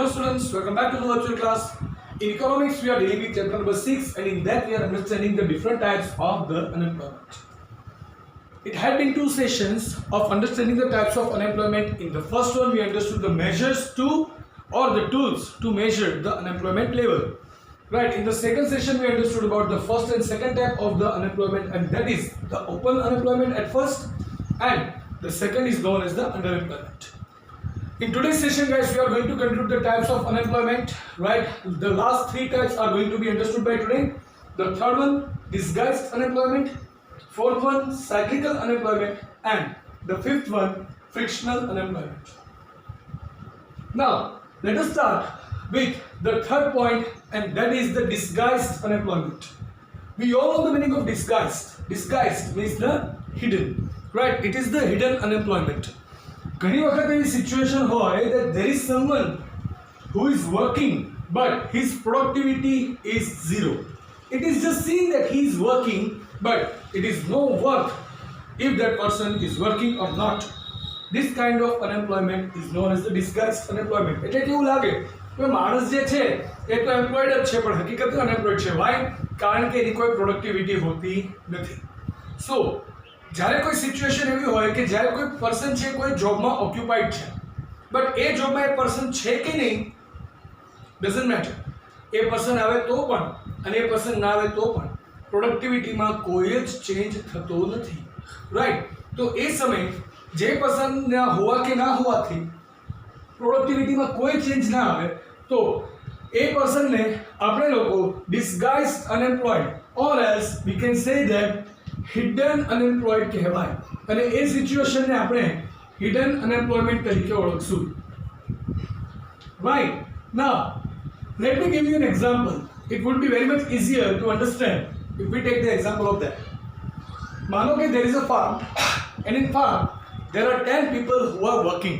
Hello students, welcome back to the virtual class. In economics we are dealing with chapter number 6 and in that we are understanding the different types of the unemployment. It had been 2 sessions of understanding the types of unemployment. In the first one we understood the measures to or the tools to measure the unemployment level. Right, in the second session we understood about the first and second type of the unemployment, and that is the open unemployment at first and the second is known as the underemployment. In today's session guys, we are going to conclude the types of unemployment, right? The last 3 types are going to be understood by today. The third one, disguised unemployment. Fourth one, cyclical unemployment. And the fifth one, frictional unemployment. Now, let us start with the third point, and that is the disguised unemployment. We all know the meaning of disguised. Disguised means the hidden, right? It is the hidden unemployment. ઘણી વખત એવી situation હોય that there is someone who is working but his productivity is zero. It is just seen that he is working but it is no work if that person is working or not. This kind of unemployment is known as the disguised unemployment. એટલે કેવું લાગે કે માણસ જે છે એ તો employed જ છે પણ હકીકતે અનએમ્પ્લોયડ છે. Why? કારણ કે એની કોઈ પ્રોડક્ટિવિટી હોતી નથી. So જ્યારે કોઈ સિચ્યુએશન એવી હોય કે જ્યારે કોઈ પર્સન છે કોઈ જોબમાં ઓક્યુપાઈડ છે બટ એ જોબમાં એ પર્સન છે કે નહીં ડઝન્ટ મેટર. એ પર્સન આવે તો પણ અને એ પર્સન ના આવે તો પણ પ્રોડક્ટિવિટીમાં કોઈ જ ચેન્જ થતો નથી, રાઈટ? તો એ સમયે જે પર્સનના હોવા કે ના હોવાથી પ્રોડક્ટિવિટીમાં કોઈ ચેન્જ ના આવે તો એ પર્સનને આપણે લોકો disguised unemployed or else we can say that hidden unemployed कहेवाय અને એ સિચ્યુએશનને આપણે હિડન અનએમ્પ્લોયમેન્ટ તરીકે ઓળખશું. Right now let me give you an example. It would be very much easier to understand if we take the example of that. માનો કે there is a farm and in farm there are 10 people who are working.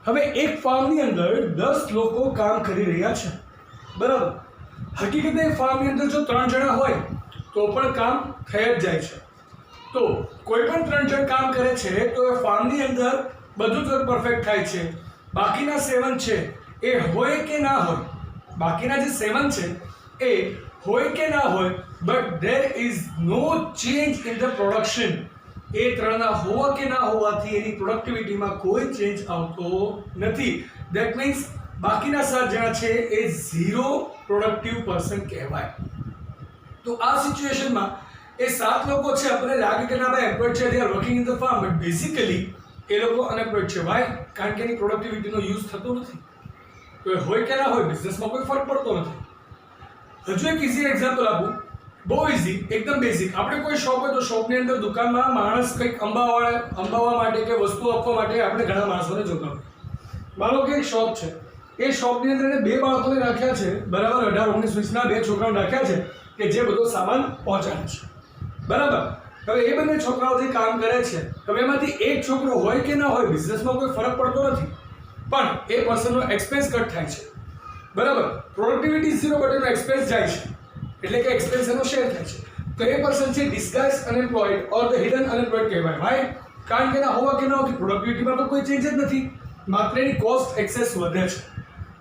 હવે એક ફાર્મની અંદર 10 લોકો કામ કરી રહ્યા છે, બરાબર? હકીકતે ફાર્મની અંદર જો 3 જણા હોય તો પણ કામ થઈ જ જાય છે. તો કોઈ પણ 3 જણ કામ કરે છે તો એ ફાર્મની અંદર બધું જ પરફેક્ટ થાય છે. બાકીના 7 છે એ હોય કે ના હોય, બાકીના જે 7 છે એ હોય કે ના હોય, but there is no change in the production. એ 3ના હોવા કે ના હોવાથી એની પ્રોડક્ટિવિટીમાં કોઈ ચેન્જ આવતો નથી. ધેટ મીન્સ બાકીના 7 જણા છે એ ઝીરો પ્રોડક્ટિવ પર્સન કહેવાય. તો આ સિચ્યુએશનમાં એ 7 લોકો છે આપણને લાગે કે ના ભાઈ એમ્પ્લોયડ છે, they are working in the farm, but basically એ લોકો અનએમ્પ્લોયડ છે. વાય? કારણ કે એની પ્રોડક્ટિવિટીનો યુઝ થતો નથી. તો એ હોય કે ના હોય બિઝનેસમાં કોઈ ફરક પડતો નથી. હજુ એક ઇઝી એક્ઝામ્પલ આપું, બહુ ઇઝી, એકદમ બેઝિક. આપણે કોઈ શોપ હોય તો શોપની અંદર દુકાનમાં માણસ કંઈક અંબાવવા માટે કે વસ્તુ આપવા માટે આપણે ઘણા માણસોને જોતા હોય. માનો કે એક શોપ છે, એ શોપની અંદર એને 2 બાળકોને રાખ્યા છે, બરાબર? 18-19 વર્ષના 2 છોકરાઓને રાખ્યા છે કે જે બધો સામાન પહોંચાડે છે, બરાબર? હવે એ બંને છોકરાઓ જે કામ કરે છે, હવે એમાંથી એક છોકરો હોય કે ના હોય બિઝનેસમાં કોઈ ફરક પડતો નથી, પણ એ પર્સનનો એક્સપેન્સ કટ થાય છે, બરાબર? પ્રોડક્ટિવિટી ઝીરો બટ એનો એક્સપેન્સ જાય છે, એટલે કે એક્સપેન્સ એનો શેર થાય છે. તો એ પર્સન છે disguised unemployed or the hidden unemployed કહેવાય. વાય? કારણ કે ના હોવા કે ના હોવાથી પ્રોડક્ટિવિટીમાં તો કોઈ ચેન્જ જ નથી, માત્ર એની કોસ્ટ એક્સેસ વધે છે.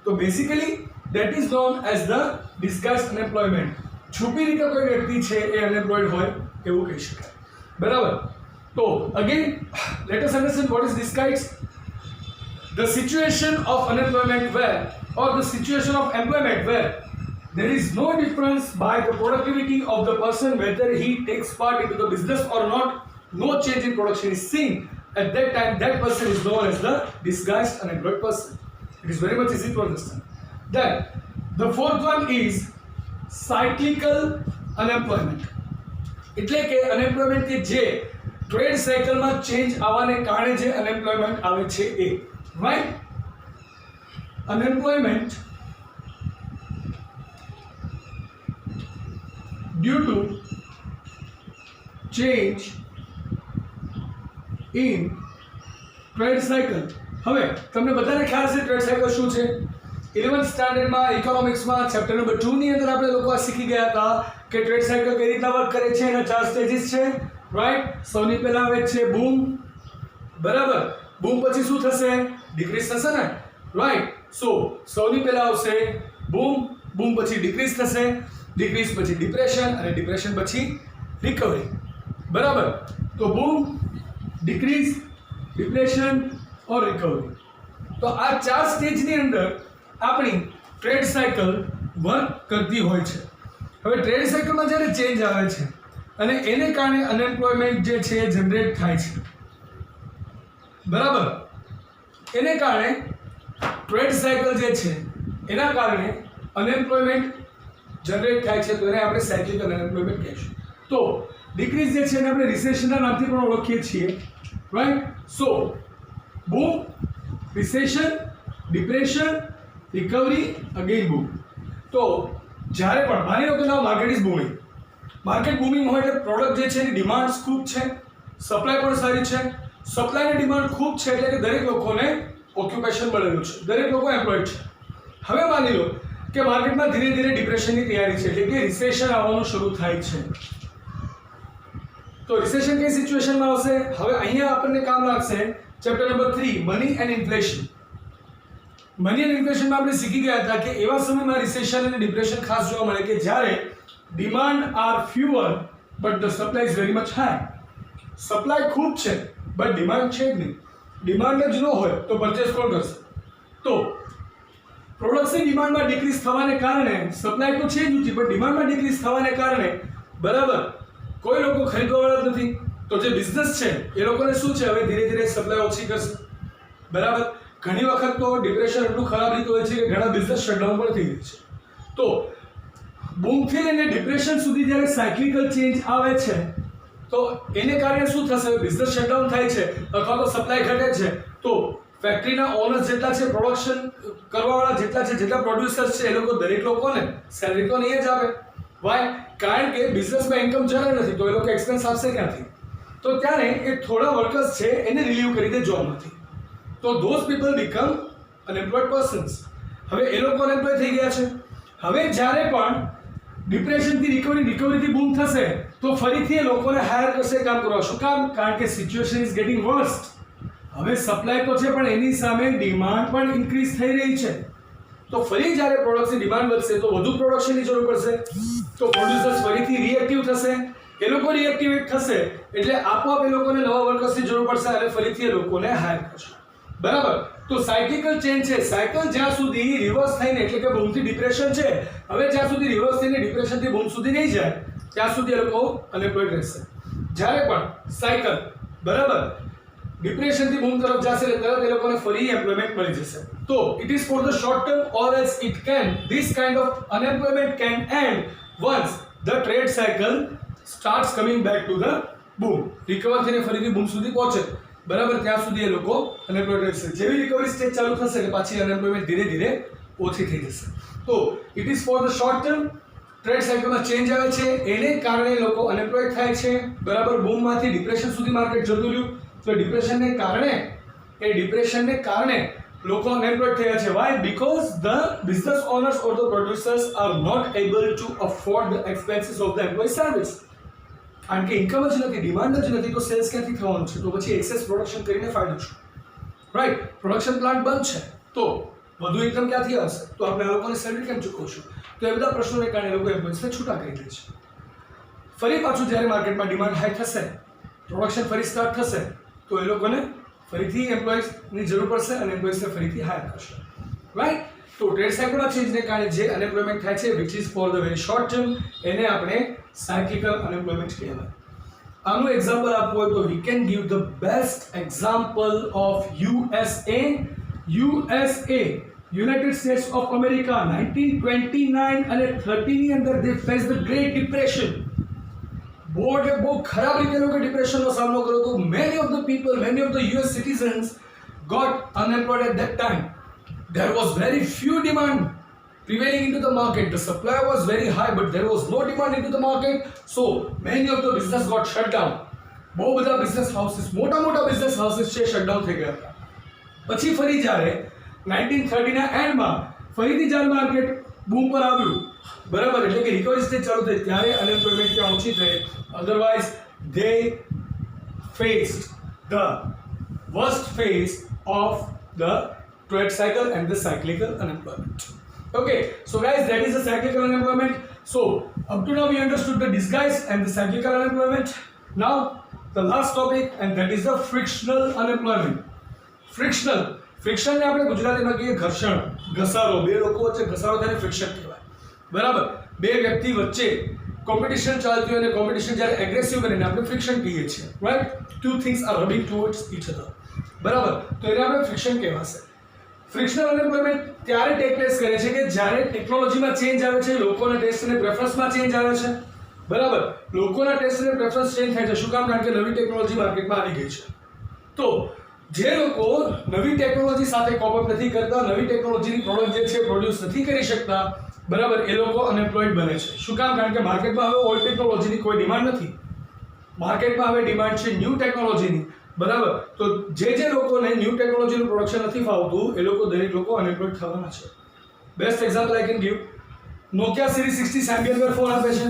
તો basically that is known as the disguised unemployment. છુપી રીતે કોઈ વ્યક્તિ છે એ અનએમ્પ્લોયડ હોય એવું કહી શકાય, બરાબર? તો again let us understand what is disguised. The situation of unemployment where or the situation of employment where there is no difference by the productivity of the person whether he takes part into the business or not, no change in production is seen. At that time that person is known as the disguised unemployed person. It is very much easy to understand. Then the fourth one is cyclical unemployment. એટલે કે unemployment કે જે trade સાયકલમાં change આવવાને કારણે જે unemployment આવે છે એ, right? Unemployment due to change in trade cycle. હવે તમને બધાને ખ્યાલ છે ટ્રેડ સાયકલ શું છે? 11th સ્ટાન્ડર્ડમાં ઇકોનોમિક્સમાં ચેપ્ટર નંબર 2 ની અંદર આપણે લોકો આ શીખી ગયા હતા કે ટ્રેડ સાયકલ કઈ રીતના વર્ક કરે છે. એના 4 સ્ટેજીસ છે, રાઈટ? સૌથી પહેલા આવે છે બૂમ, બરાબર? બૂમ પછી શું થશે? ડિક્રીઝ થશે ને, રાઈટ? સો સૌથી પહેલા આવશે બૂમ, બૂમ પછી ડિક્રીઝ થશે, ડિક્રીઝ પછી ડિપ્રેશન અને ડિપ્રેશન પછી રિકવરી. બરાબર, તો બૂમ, ડિક્રીઝ, ડિપ્રેશન ઓર રિકવરી. તો આ 4 સ્ટેજની અંદર આપણી ટ્રેડ સાયકલ વર્ક કરતી હોય છે. હવે ટ્રેડ સાયકલમાં જ્યારે ચેન્જ આવે છે અને એને કારણે અનએમ્પ્લોયમેન્ટ જે છે એ જનરેટ થાય છે. બરાબર, એને કારણે ટ્રેડ સાયકલ જે છે એના કારણે અનએમ્પ્લોયમેન્ટ જનરેટ થાય છે, તો એને આપણે સાયક્લિકલ અનએમ્પ્લોયમેન્ટ કહીશું. તો ડિક્રીઝ જે છે એને આપણે રિસેશનના નામથી પણ ઓળખીએ છીએ, રાઈટ. સો બૂમ, રિસેશન, ડિપ્રેશન, રિકવરી, અગેન બૂમ. તો જ્યારે પણ માની લો કે ના market is booming, market booming હોય એટલે પ્રોડક્ટ જે છે એની ડિમાન્ડ ખૂબ છે, સપ્લાય પણ સારી છે. સપ્લાયની ડિમાન્ડ ખૂબ છે એટલે કે દરેક લોકોને ઓક્યુપેશન મળેલું છે, દરેક લોકો એમ્પ્લોયડ છે. હવે માની લો કે માર્કેટમાં ધીરે ધીરે ડિપ્રેશનની તૈયારી છે, એટલે કે રિસેશન આવવાનું શરૂ થાય છે. તો રિસેશન કઈ સિચ્યુએશનમાં આવશે? હવે અહીંયા આપણને કામ લાગશે chapter number 3 money and inflation. Money and ઇન્ફ્લેશનમાં આપણે શીખી ગયા હતા કે એવા સમયમાં રિસેશન અને ડિપ્રેશન ખાસ જોવા મળે કે જ્યારે demand are fewer but the supply is very much high. Supply ખૂબ છે બટ ડિમાન્ડ છે જ નહીં. ડિમાન્ડ જ ન હોય તો પરચેસ કોણ કરશે? તો પ્રોડક્ટની ડિમાન્ડમાં ડિક્રીઝ થવાને કારણે સપ્લાય તો છે જ ઊંચી પણ ડિમાન્ડમાં ડિક્રીઝ થવાને કારણે બરાબર કોઈ લોકો ખરીદવાવાળા જ નથી. તો જે બિઝનેસ છે એ લોકોને શું છે, હવે ધીરે ધીરે સપ્લાય ઓછી કરશે. બરાબર, ઘણી વખત તો ડિપ્રેશન એટલું ખરાબ રીતે હોય છે કે ઘણા બિઝનેસ શટડાઉન પણ થઈ જાય છે. તો બૂમથી લઈને ડિપ્રેશન સુધી જ્યારે સાયક્લિકલ ચેન્જ આવે છે તો એને કારણે શું થશે? બિઝનેસ શટડાઉન થાય છે અથવા તો સપ્લાય ઘટે છે, તો ફેક્ટરીના ઓનર્સ જેટલા છે, પ્રોડક્શન કરવાવાળા જેટલા છે, જેટલા પ્રોડ્યુસર્સ છે, એ લોકો દરેક લોકોને સેલરી તો નહીં જ આપે. વાય? કારણ કે બિઝનેસમાં ઇન્કમ જનરેટ નથી તો એ લોકો એક્સપેન્સ આપશે ક્યાંથી? તો ત્યારે એ થોડા વર્કર્સ છે એને રિલીવ કરી દે જોબમાંથી. તો those people become unemployed persons. હવે એ લોકો અનએમ્પ્લોય થઈ ગયા છે. હવે જ્યારે પણ ડિપ્રેશનથી રિકવરીથી બૂમ થશે તો ફરીથી એ લોકોને હાયર કરશે કામ કરવા. શું કામ? કારણ કે સિચ્યુએશન ઇઝ ગેટિંગ વર્સ્ટ. હવે સપ્લાય તો છે પણ એની સામે ડિમાન્ડ પણ ઇન્ક્રીઝ થઈ રહી છે. તો ફરી જ્યારે પ્રોડક્ટની ડિમાન્ડ વધશે તો વધુ પ્રોડક્શનની જરૂર પડશે. તો પ્રોડ્યુસર્સ ફરીથી રિએક્ટિવ થશે. એ લોકો રિએક્ટિવેટ થશે એટલે આપોઆપ એ લોકોને નવા વર્કર્સની જરૂર પડશે અને ફરીથી એ લોકોને હાયર કરશે. બરાબર, તો સાયક્લિકલ ચેન્જ છે. સાયકલ જ્યાં સુધી રિવર્સ થઈને એટલે કે બૂમથી ડિપ્રેશન છે, હવે જ્યાં સુધી રિવર્સ થઈને ડિપ્રેશનથી બૂમ સુધી નહીં જાય ત્યાં સુધી એ લોકો અનએમ્પ્લોયડ રહેશે. જ્યારે પણ સાયકલ બરાબર ડિપ્રેશનથી બૂમ તરફ જશે એટલે તરત એ લોકોને ફરી એમ્પ્લોયમેન્ટ મળી જશે. તો it is for the short term or else it can this kind of unemployment can and once the trade cycle starts coming back to the બૂમ. રિકવર થઈને ફરીથી બૂમ સુધી પહોંચે બરાબર ત્યાં સુધી એ લોકો અનએમ્પ્લોયડ રહેશે. જેવી રિકવરી સ્ટેજ ચાલુ થશે એટલે પાછી અનએમ્પ્લોયમેન્ટ ધીરે ધીરે ઓછી થઈ જશે. તો it is for the short term. Trade સાયકલમાં ચેન્જ આવે છે એને કારણે લોકો અનએમ્પ્લોયડ થાય છે. બરાબર, બૂમમાંથી ડિપ્રેશન સુધી માર્કેટ જતું રહ્યું તો ડિપ્રેશનને કારણે લોકો અનએમ્પ્લોયડ થયા છે. Why? Because the business owners or the producers are not able to afford the expenses of the employ service. કારણ કે ઇન્કમ જ નથી, ડિમાન્ડ જ નથી તો સેલ્સ ક્યાંથી થવાનું છે? તો પછી એક્સેસ પ્રોડક્શન કરીને ફાયદો છે. રાઈટ, પ્રોડક્શન પ્લાન્ટ બંધ છે તો વધુ ઇન્કમ ક્યાંથી આવશે? તો આપણે આ લોકોને સેલરી કેમ ચૂકવશું? તો એ બધા પ્રશ્નોને કારણે લોકો એમ્પ્લોયીઝને છૂટા કરી દે છે. ફરી પાછું જ્યારે માર્કેટમાં ડિમાન્ડ હાઈ થશે, પ્રોડક્શન ફરી સ્ટાર્ટ થશે તો એ લોકોને ફરીથી એમ્પ્લોયીઝની જરૂર પડશે અને એમ્પ્લોયીઝને ફરીથી હાયર કરશે. રાઈટ, તો ટ્રેડ સાયકલના ચેન્જને કારણે જે અનએમ્પ્લોયમેન્ટ થાય છે which is for the very short term, એને આપણે સાયક્લિકલ અનએમ્પ્લોયમેન્ટ કહેવાય. આનું એક્ઝામ્પલ આપવું હોય તો we can give the best example of USA. United states of America 1929 અને 30 ની અંદર દે ફેસ ધ ગ્રેટ ડિપ્રેશન. બહુ ખરાબ રીતે લોકો ડિપ્રેશનનો સામનો કર્યો હતો. Many of the people, many of the US citizens got unemployed at that time. There was very few demand prevailing into the market. The supply was very high, but there was no demand into the market. So many of the business got shut down. બહુ બધા business houses, મોટા business houses છે shutdown થઈ ગયા હતા. પછી ફરી જ્યારે 1930 ના એન્ડમાં ફરીથી જ્યારે માર્કેટ બૂમ પર આવ્યું બરાબર એટલે કે રિકવરી સ્ટેજ ચાલુ થઈ ત્યારે અનએમ્પ્લોયમેન્ટ ત્યાં ઓછી થઈ. Otherwise they faced the worst phase of the trade cycle and the cyclical unemployment. Okay, so guys, that is the cyclical unemployment. So up to now we understood the disguise and the cyclical unemployment. Now the last topic, and that is the frictional unemployment. Friction ને આપણે ગુજરાતીમાં કહીએ ઘર્ષણ, ઘસારો. બે લોકો વચ્ચે ઘસારો થાય ફ્રિક્શન કહેવાય. બરાબર, બે વ્યક્તિ વચ્ચે કોમ્પિટિશન ચાલતી હોય અને કોમ્પિટિશન જ્યારે એગ્રેસિવ બને આપણે ફ્રિક્શન કહીએ છીએ, right? Two things are rubbing towards each other. બરાબર, તો એને આપણે ફ્રિક્શન કહેવાશે. ફ્રિક્શનલ અનએમ્પ્લોયમેન્ટ ત્યારે ટેક પ્લેસ કરે છે કે જ્યારે ટેકનોલોજીમાં ચેન્જ આવે છે, લોકોના ટેસ્ટ અને પ્રેફરન્સમાં ચેન્જ આવે છે. બરાબર, લોકોના ટેસ્ટ અને પ્રેફરન્સ ચેન્જ થાય છે. શું કામ? કારણ કે નવી ટેકનોલોજી માર્કેટમાં આવી ગઈ છે. તો જે લોકો નવી ટેકનોલોજી સાથે કોપ અપ નથી કરતા, નવી ટેકનોલોજીની પ્રોડક્ટ જે છે પ્રોડ્યુસ નથી કરી શકતા, બરાબર, એ લોકો અનએમ્પ્લોયડ બને છે. શું કામ? કારણ કે માર્કેટમાં હવે ઓલ્ડ ટેકનોલોજીની કોઈ ડિમાન્ડ નથી. માર્કેટમાં હવે ડિમાન્ડ છે ન્યૂ ટેકનોલોજીની. બરાબર, તો જે લોકોને ન્યૂ ટેકનોલોજીનું પ્રોડક્શન નથી ફાવતું એ લોકો દરેક લોકો અનએમ્પ્લોયડ થવાના છે. Best example I can give. Nokia series 60 Symbian phone આપે છે.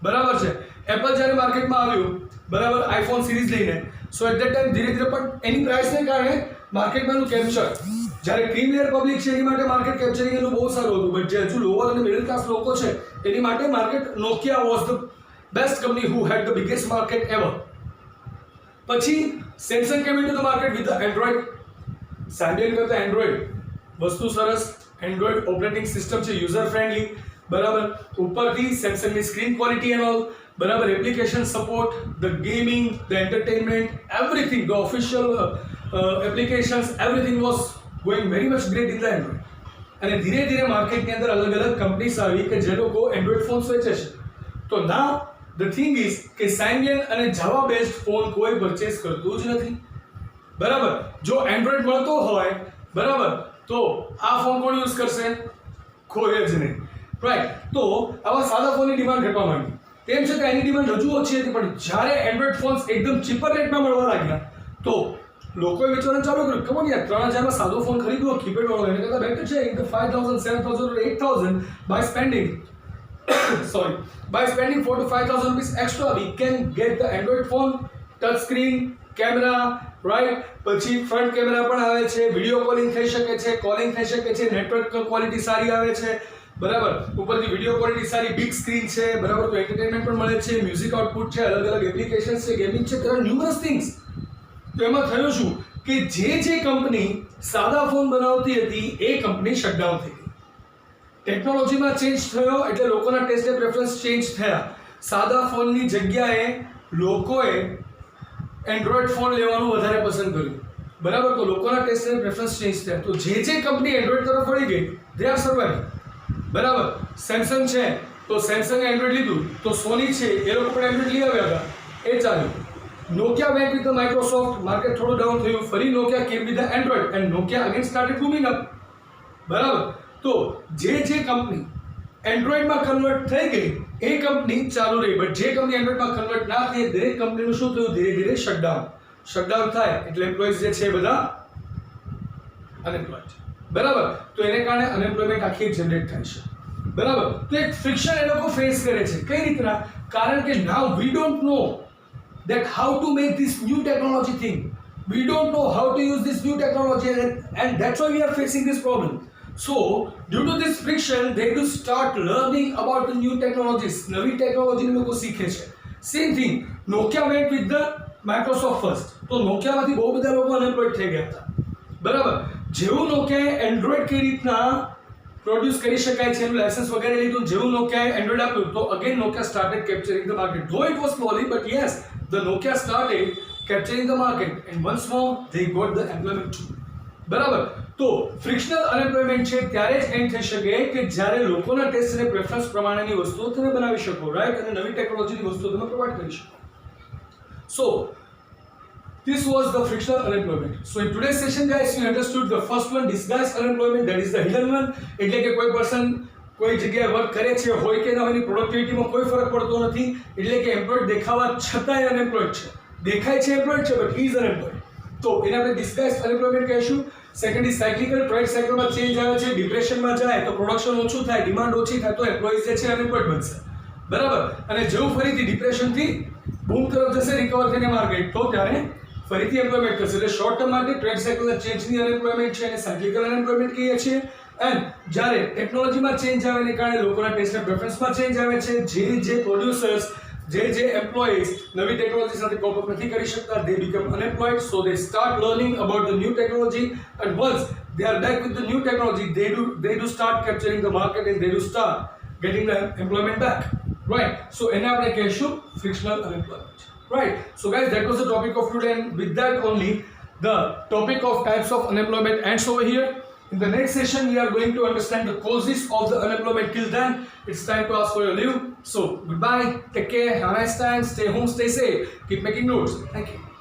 બરાબર છે. એપલ જ્યારે માર્કેટમાં આવ્યું, બરાબર, આઈફોન સિરીઝ લઈને, સો એટ ધેટ ટાઈમ ધીરે ધીરે પણ એની પ્રાઇસને કારણે માર્કેટમાં એનું કેપ્ચર, જ્યારે ક્રીમ લેયર પબ્લિક છે એની માટે માર્કેટ કેપ્ચરિંગ એનું બહુ સારું હતું, બટ જે હજુ લોઅર અને મિડલ ક્લાસ લોકો છે એની માટે market Nokia was the best company who had the biggest market ever. પછી Samsung came into the market with the Android. Symbian કરતા એન્ડ્રોઇડ વસ્તુ સરસ, એન્ડ્રોઇડ ઓપરેટિંગ સિસ્ટમ છે યુઝર ફ્રેન્ડલી. બરાબર, ઉપરથી સેમસંગની સ્ક્રીન ક્વોલિટી એન્ડ ઓલ, બરાબર, application support, the gaming, the entertainment, everything, the official applications, everything was going very much great in the Android. અને ધીરે ધીરે માર્કેટની અંદર અલગ અલગ કંપનીઝ આવી કે જે લોકો એન્ડ્રોઇડ ફોન્સ વેચે છે. તો નાઉ ધ થિંગ ઇઝ કે સાયન્યન અને જાવા બેઝડ ફોન કોઈ પરચેસ કરતું જ નથી. બરાબર, જો એન્ડ્રોઇડ મળતો હોય, બરાબર, તો આ ફોન કોણ યુઝ કરશે? કોઈ જ નહીં, રાઈટ? તો આવા સાદા ફોનની ડિમાન્ડ ઘટવા માંડી. તેમ છતાં એની ડિમાન્ડ હજુ ઓછી હતી, પણ જ્યારે એન્ડ્રોઇડ ફોન્સ એકદમ ચીપર રેટમાં મળવા લાગ્યા તો લોકોએ વિચારવાનું ચાલુ કર્યું, ખબર યાર 3000માં સાદો ફોન ખરીદવો કીપેડ વાળો એને કરતાં બેટર છે in the 5000 7000 or 8000 by spending by spending 4 to 5000 rupees extra we can get the Android phone, touch screen, camera, right? પછી ફ્રન્ટ કેમેરા પણ આવે છે, વિડિયો કોલિંગ થઈ શકે છે, કોલિંગ થઈ શકે છે, નેટવર્ક ક્વોલિટી સારી આવે છે. બરાબર, ઉપરથી વિડિયો ક્વોલિટી સારી, બિગ સ્ક્રીન છે, બરાબર, તો એન્ટરટેનમેન્ટ પણ મળે છે, મ્યુઝિક આઉટપુટ છે, અલગ અલગ એપ્લિકેશન્સ છે, ગેમિંગ છે, there are numerous things. તો એમાં થયું શું કે જે કંપની સાદા ફોન બનાવતી હતી એ કંપની શટડાઉન થઈ ગઈ. ટેકનોલોજીમાં ચેન્જ થયો એટલે લોકોના ટેસ્ટ અને પ્રેફરન્સ ચેન્જ થયા. સાદા ફોનની જગ્યાએ લોકોએ એન્ડ્રોઇડ ફોન લેવાનું વધારે પસંદ કર્યું. બરાબર, તો લોકોના ટેસ્ટ અને પ્રેફરન્સ ચેન્જ થયા. તો જે કંપની એન્ડ્રોઇડ તરફ વળી ગઈ દે આર સર્વાઇવિંગ. બરાબર, સેમસંગ છે તો સેમસંગે એન્ડ્રોઇડ લીધું, તો સોની છે એ લોકો પણ એન્ડ્રોઇડ લઈ આવ્યા હતા, એ ચાલ્યું. Nokia went with the Microsoft, market થોડું ડાઉન થયું, ફરી Nokia came with the Android and Nokia again started booming up. બરાબર, તો જે કંપની એન્ડ્રોઇડમાં કન્વર્ટ થઈ ગઈ એ કંપની ચાલુ રહી, બટ જે કંપની એન્ડ્રોઇડમાં કન્વર્ટ ના થઈ દરેક કંપનીનું શું થયું? ધીરે ધીરે શટડાઉન થાય એટલે એમ્પ્લોઈઝ જે છે બધા અનએમ્પ્લોયડ. બરાબર, તો એને કારણે અનએમ્પ્લોયમેન્ટ આખી જનરેટ થાય છે. બરાબર, તો એક ફ્રિક્શન એ લોકો ફેસ કરે છે. કઈ રીતના? કારણ કે now we don't know that how to make this new technology thing. We don't know how to use this new technology and that's why we are facing this problem. So due to this friction they do start learning about the new technologies. નવી technology લોકો શીખે છે. Same thing, Nokia went with the Microsoft first. તો નોકિયામાંથી બહુ બધા લોકો unemployed થઈ ગયા હતા. બરાબર, જેવું નોકિયાએ એન્ડ્રોઇડ કઈ રીતના પ્રોડ્યુસ કરી શકાય છે એનું લાયસન્સ વગેરે લીધું, જેવું નોકિયાએ એન્ડ્રોઇડ આપ્યું તો again Nokia started capturing the market. Though it was slowly but yes the Nokia started capturing the market and once more they got the employment too. બરાબર, તો ફ્રિક્શનલ અનએમ્પ્લોયમેન્ટ છે ત્યારે જ એન્ડ થઈ શકે કે જ્યારે લોકોના ટેસ્ટ અને પ્રેફરન્સ પ્રમાણેની વસ્તુઓ તમે બનાવી શકો, રાઈટ, અને નવી ટેકનોલોજીની વસ્તુઓ તમે પ્રોવાઈડ કરી શકો. સો this was the frictional unemployment. So in today's session guys we understood the first one, disguised unemployment, that is the hidden one. એટલે કે કોઈ પર્સન કોઈ જગ્યાએ વર્ક કરે છે હોય કે ના હોય એની પ્રોડક્ટિવિટીમાં કોઈ ફરક પડતો નથી, એટલે કે એમ્પ્લોયડ દેખાવા છતાંય અનએમ્પ્લોયડ છે, દેખાય છે એમ્પ્લોયડ છે બટ હી ઇઝ અનએમ્પ્લોયડ. તો એને આપણે ડિસ્ગાઇઝ્ડ અનએમ્પ્લોયમેન્ટ કહીશું. સેકન્ડ ઇઝ સાયક્લિકલ, ટ્રેડ સાયકલમાં ચેન્જ આવે છે, ડિપ્રેશનમાં જાય તો પ્રોડક્શન ઓછું થાય, ડિમાન્ડ ઓછી થાય તો એમ્પ્લોઈઝ જે છે અનએમ્પ્લોયડ બનશે. બરાબર, અને જેવું ફરીથી ડિપ્રેશનથી બૂમ તરફ જશે રિકવર થઈને માર્કેટ તો ત્યારે ફરીથી એમ્પ્લોયમેન્ટ કરશે એટલે શોર્ટ ટર્મ માટે ટ્રેડ સાયકલના ચેન્જની અનએમ્પ્લોયમેન્ટ છે અને સાયક્લિકલ અનએમ્પ્લોયમેન્ટ કહીએ છીએ. એન્ડ જ્યારે ટેકનોલોજીમાં ચેન્જ આવેને કારણે લોકોના ટેસ્ટ અને પ્રેફરન્સમાં ચેન્જ આવે છે, જે પ્રોડ્યુસર્સ જે એમ્પ્લોઈઝ નવી ટેકનોલોજી સાથે કોપ અપ નથી કરી શકતા, they become unemployed, so they start learning about the new technology, and once they are back with the new technology, they do start capturing the market and they do start getting the employment back, right? So એને આપણે કહીશું frictional unemployment, right? So guys, that was the topic of today, and with that only the topic of types of unemployment ends over here. In the next session, we are going to understand the causes of the unemployment. Till then, it's time to ask for your leave. So, goodbye, take care, have a nice time, stay home, stay safe, keep making notes. Thank you.